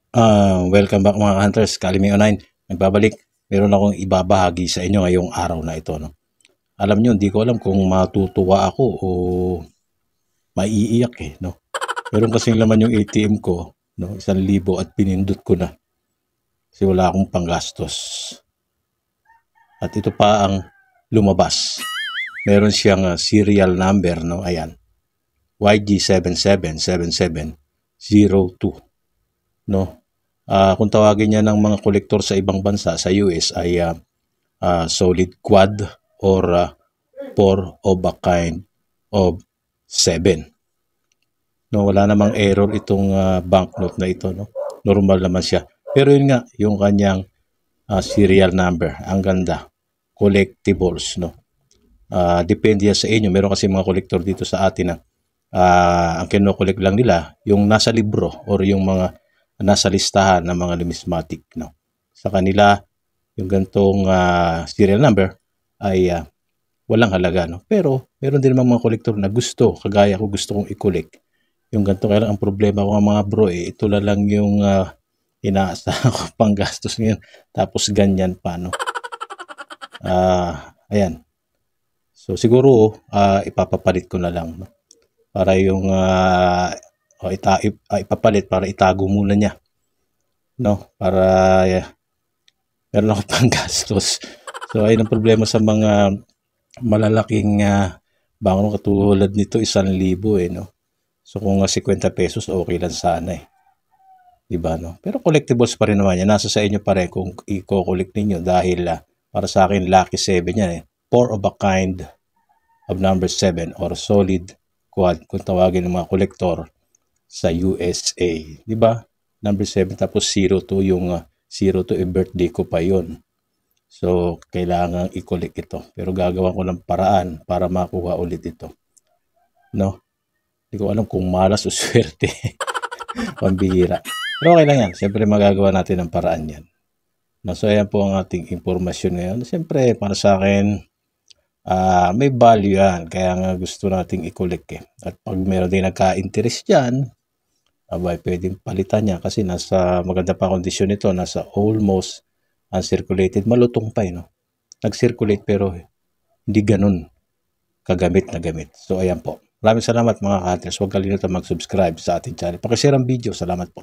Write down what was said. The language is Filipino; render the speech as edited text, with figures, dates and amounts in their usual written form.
Welcome back mga hunters, Kaliming Online. Nagbabalik, meron akong ibabahagi sa inyo ngayong araw na ito. No? Alam nyo, hindi ko alam kung matutuwa ako o maiiyak eh. No? Meron kasing laman yung ATM ko, no? 1,000 at pinindot ko na. Kasi wala akong panggastos. At ito pa ang lumabas. Meron siyang serial number, no? Ayan. YG777702. No? Kung tawagin niya ng mga kolektor sa ibang bansa sa US ay solid quad or 4 of a kind of 7. No, wala namang error itong banknote na ito, no. Normal naman siya. Pero yun nga, yung kanyang serial number, ang ganda. Collectibles, no. Depende yan sa inyo. Meron kasi mga kolektor dito sa atin na ang kino-collect lang nila yung nasa libro or yung mga nasa listahan ng mga numismatic, no. Sa kanila yung gantong serial number ay walang halaga, no. Pero meron din mga kolektor na gusto, kagaya ko, gusto kong i-collect yung ganito. Kaya lang ang problema ko mga bro ito na lang yung inaasahan ko pang gastos ngayon, tapos ganyan pa, no. Ayan, so siguro ipapapalit ko na lang, no? Para yung ipapalit para itago muna niya, no, para meron ako pang gastos. So ayun ang problema sa mga malalaking bangko katulad nito, 1,000 eh, no. So kung 50 pesos okay lang sana eh, diba, no. Pero collectibles pa rin naman yan, nasa sa inyo pa rin kung i-collect ninyo, dahil para sa akin lucky 7 yan eh, 4 of a kind of number 7 or solid quad kung tawagin ng mga kolektor sa USA, di ba? Number 7 tapos 02, yung 02 birthday ko pa yon. So kailangan i-collect ito, pero gagawa ko ng paraan para makuha ulit ito, no. Hindi ko alam kung malas o swerte. Pambihira, pero okay lang yan, siyempre magagawa natin ng paraan yan, no. So ayan po ang ating impormasyon ngayon. Siyempre para sa akin may value yan, kaya nga gusto nating i-collect eh. At pag meron din nagka-interest dyan, abay pwedeng palitan niya kasi nasa maganda pa kondisyon ito, nasa almost uncirculated, malutong pa no. Nag-circulate pero hindi ganun kagamit na gamit. So ayan po, maraming salamat mga ka-hunters. Huwag kalimutan mag-subscribe sa ating channel, pakishare ang video. Salamat po.